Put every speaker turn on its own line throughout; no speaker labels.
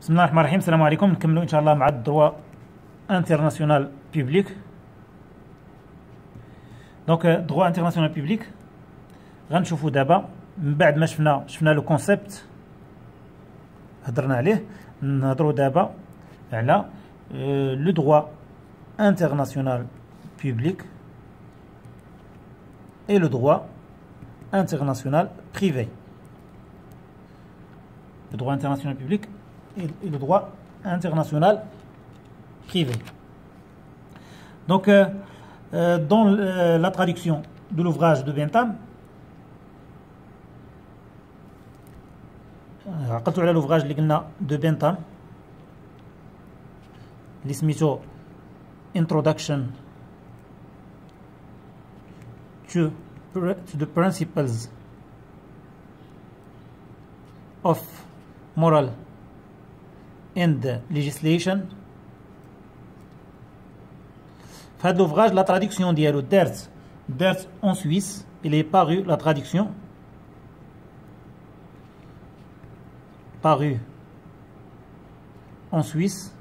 بسم الله الرحمن الرحيم. السلام عليكم. نكملوا ان شاء الله مع الدروا انترناسيونال بيبليك. دونك دروا انترناسيونال بيبليك غنشوفوا دابا من بعد ما شفنا لو كونسيبت هضرنا عليه. نهضروا دابا على لو دروا انترناسيونال بيبليك et le droit international privé. Le droit international public et le droit international privé. Donc, dans la traduction de l'ouvrage de Bentham, عقلت على l'ouvrage اللي قلنا de Bentham اللي سميتو Introduction to the principles of moral and legislation. في هذا l'ouvrage la traduction ديالو دارت en Suisse. Il est paru la traduction paru en Suisse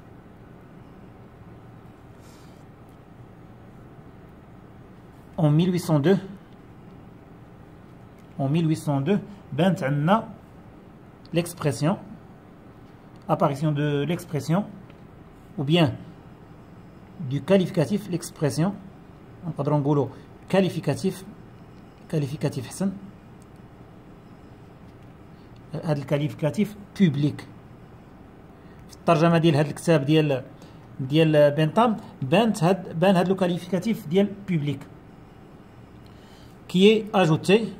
en 1802. En 1802 بانت عندنا l'expression, apparition de l'expression ou bien du qualificatif l'expression. نقدروا نقولوا qualificatif حسن. هذا الكاليفيكاتيف public. في الترجمه ديال هذا الكتاب ديال بنتام بان هذا لو كاليفيكاتيف ديال public qui est ajouté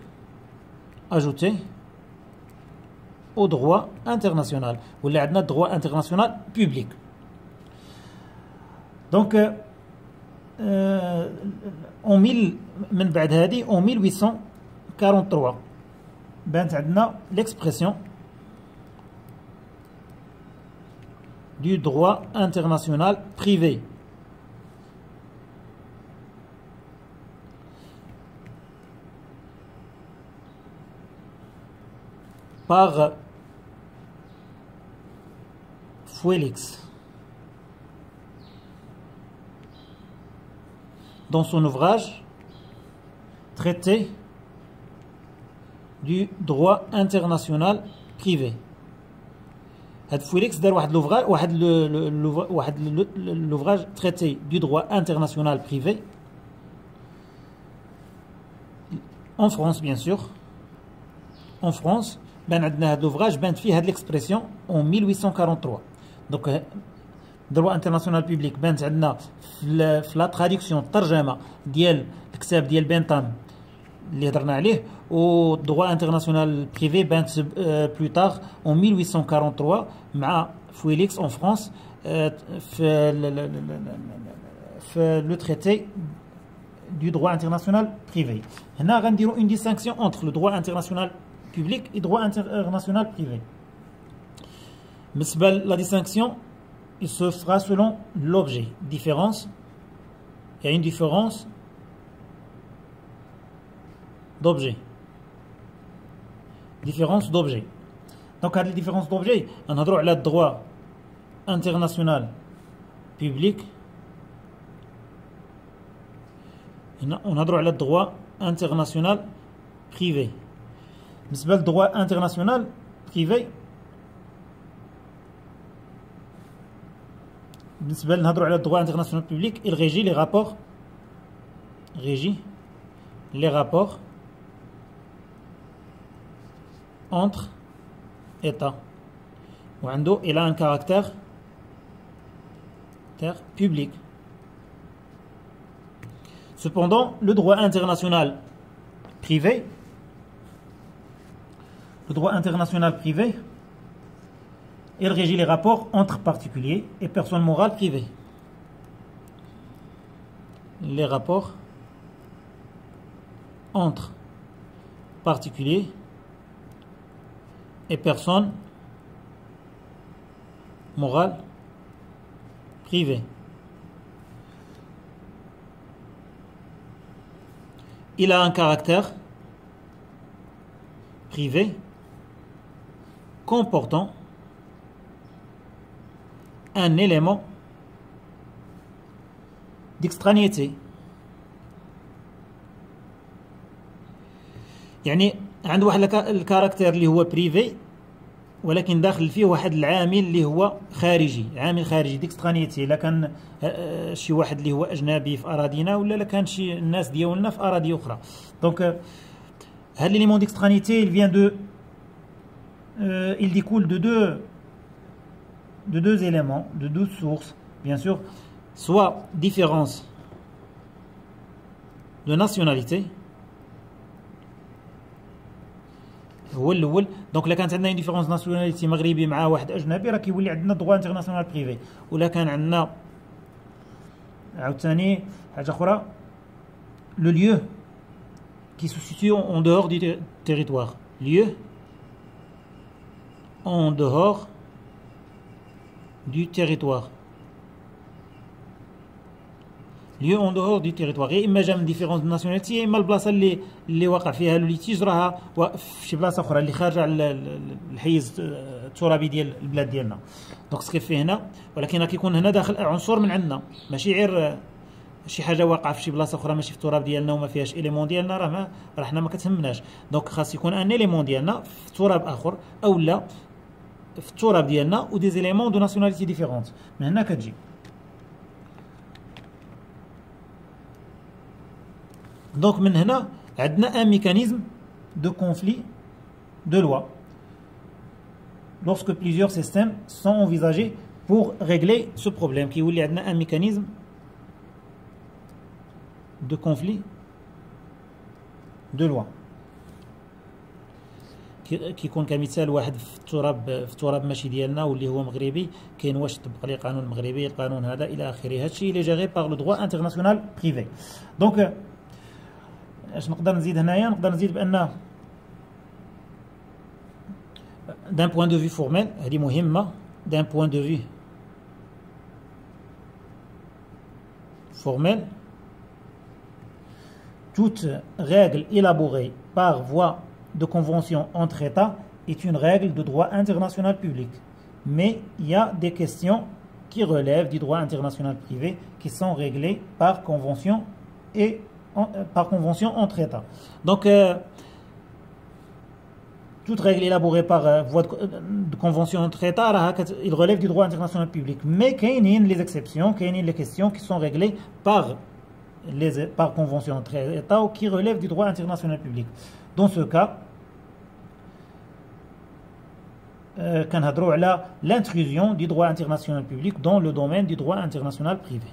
au droit international. ولا عندنا droit international public. Donc من بعد هذه en 1843 بانت عندنا l'expression du droit international privé. Par Félix dans son ouvrage Traité du droit international privé. هاد فélix دار واحد l'ouvrage Traité du droit international privé en France, bien sûr. En France بان عندنا هاد l'ouvrage بانت فيه هاد l'expression en 1843. دونك droit international public بانت عندنا في لا تراديكسيون الترجمه ديال الكتاب ديال بنتام اللي هضرنا عليه. و droit international privé بانت plus tard en 1843 مع فélix en France في le traité du droit international privé. هنا غنديروا une distinction entre le droit international public et droit international privé. بالنسبة la distinction, il se fera selon l'objet. Différence, il y a une différence d'objet. Différence d'objet. Donc, à la différence d'objet, on a droit à le droit international public. On a droit à le droit international privé. بالنسبة للدروا انترناسيونال بريفي، بالنسبة نهضروا على الدروا انترناسيونال بوبليك، il régit les rapports entre États. وعنده il a un caractère public. Cependant, le droit international privé, le droit international privé, il régit les rapports entre particuliers et personnes morales privées. Les rapports entre particuliers et personnes morales privées. Il a un caractère privé comportant un élément d'extranéité. يعني عنده واحد الكاركتير اللي هو بريفي ولكن داخل فيه واحد العامل اللي هو خارجي، عامل خارجي ديكسترانيتي. الا كان شي واحد اللي هو اجنبي في اراضينا ولا كان شي الناس ديالنا في اراضي اخرى. دونك هاد ليليمون ديكسترانيتي il vient de il découle de deux éléments, de deux sources, bien sûr, soit différence de nationalité. هو الاول. دونك الا كانت عندنا ديفيرونس ناسيوناليتي مغربي مع واحد اجنبي راه كيولي عندنا دروا انترناسيونال بريفي. ولا كان عندنا عاوتاني حاجه اخرى لو ليو qui se situe en dehors du territoire, lieu en dehors du territoire, lieu en dehors du territoire. يا اما جا من ديفيرونس ناسيوناليتي يا اما البلاصه اللي واقع فيها لو ليتيج راها في شي بلاصه اخرى اللي خارجه على الحيز الترابي ديال البلاد ديالنا. دونك سكيف فيه هنا، ولكن راه كيكون هنا داخل عنصر من عندنا، ماشي غير شي حاجه واقعه في شي بلاصه اخرى ماشي في التراب ديالنا وما فيهاش اليمون ديالنا، راه حنا ما كتهمناش. دونك خاص يكون ان اليمون ديالنا في تراب اخر او لا في التراب ديالنا و دي زيليمون دو ناسيوناليتي ديفيرونت. من هنا كتجي. Donc من هنا عندنا un mécanisme de conflit de loi lorsque plusieurs systèmes sont envisagés pour régler ce problème. كيولي عندنا un mécanisme de conflit de loi. كيكون كمثال واحد في التراب ماشي ديالنا واللي هو مغربي، كاين واش طبق لي قانون مغربي، القانون هذا الى اخره. هادشي اللي جيري باغ لو droit international privé. دونك اش نقدر نزيد هنايا؟ نقدر نزيد بان d'un point de vue formel هذه مهمه، d'un point de vue formel toute règle élaborée par voie de convention entre États est une règle de droit international public, mais il y a des questions qui relèvent du droit international privé qui sont réglées par convention entre États. Donc, toute règle élaborée par voie de convention entre États, il relève du droit international public. Mais il y a les exceptions, il y a les questions qui sont réglées par convention entre États ou qui relèvent du droit international public. Dans ce cas, كنهضروا على l'intrusion du droit international public dans le domaine du droit international privé.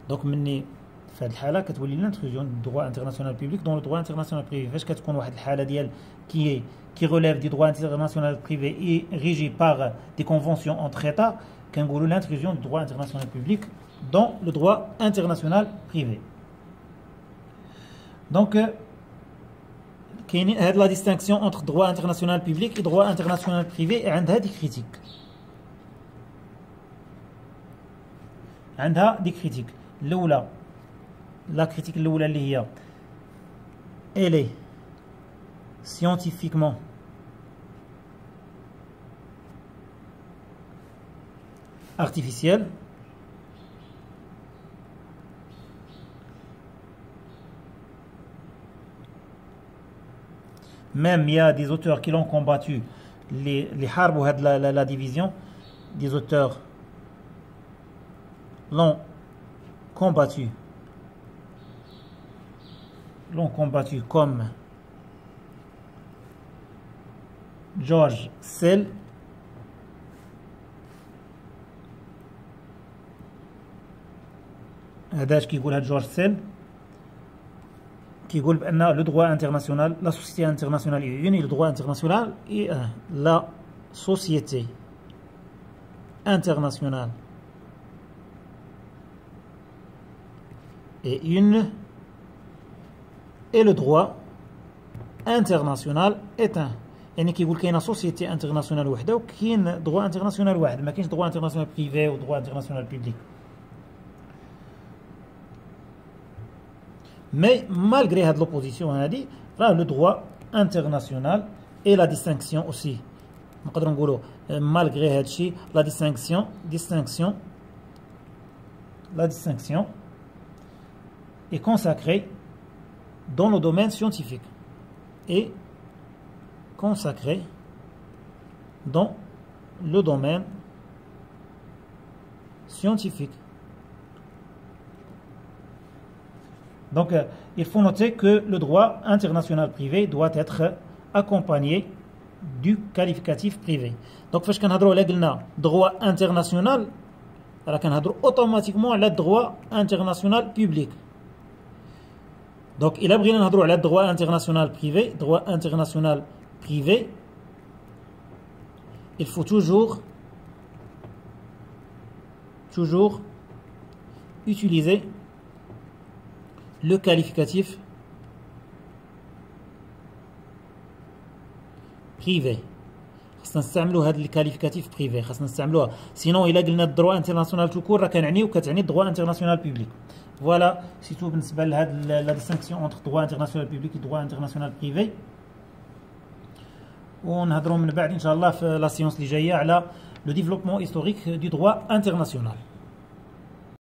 Donc مني في هذه الحاله كتولي l'intrusion du droit international public dans le droit international privé. فاش كتكون واحد الحاله ديال qui relève du droit international privé et régie par des conventions entre États, كنقولوا l'intrusion du droit international public dans le droit international privé. Donc كاين هاد لا ديستانكسيون entre droit international public et droit international privé. عندها دي كريتيك، عندها دي كريتيك. الاولى لا كريتيك الاولى اللي هي elle est scientifiquement artificielle. Même il y a des auteurs qui l'ont combattu, les harbou had la division, des auteurs l'ont combattu comme George Sell, هذاش كيقول هاد جورج سيل كيقول بأن لو droit international, la société internationale est une, et le droit international est un. La société internationale est une et le droit international est un. يعني كيقول كاينه سوسيتي انترناسيونال وحده وكاين droit international واحد، ما كاينش droit international privé و droit international public. Mais malgré l'opposition, le droit international et la distinction aussi نقدروا نقولوا malgré هذا الشيء la distinction est consacrée dans le domaine scientifique et consacrée dans le domaine scientifique. Donc, il faut noter que le droit international privé doit être accompagné du qualificatif privé. Donc, فاش كنهضروا على قلنا droit international راه كنهضروا automatiquement على droit international public. Donc, إلا بغينا نهضروا على droit international privé, il faut toujours utiliser le qualificatif privé. خاصنا نستعملوا هذا الكاليفيكاتيف بريفي، خاصنا نستعملوها، سينون الا قلنا الدروا انترناسيونال تو كور راه كتعني الدروا انترناسيونال بيبليك. فوالا سيتو بالنسبه لهاد لا ديستينكسيون اونتر دروا انترناسيونال بيبليك و دروا انترناسيونال بريفي. ونهضروا من بعد ان شاء الله في لا سيونس اللي جايه على لو ديفلوبمون هيستوريك دو دروا انترناسيونال.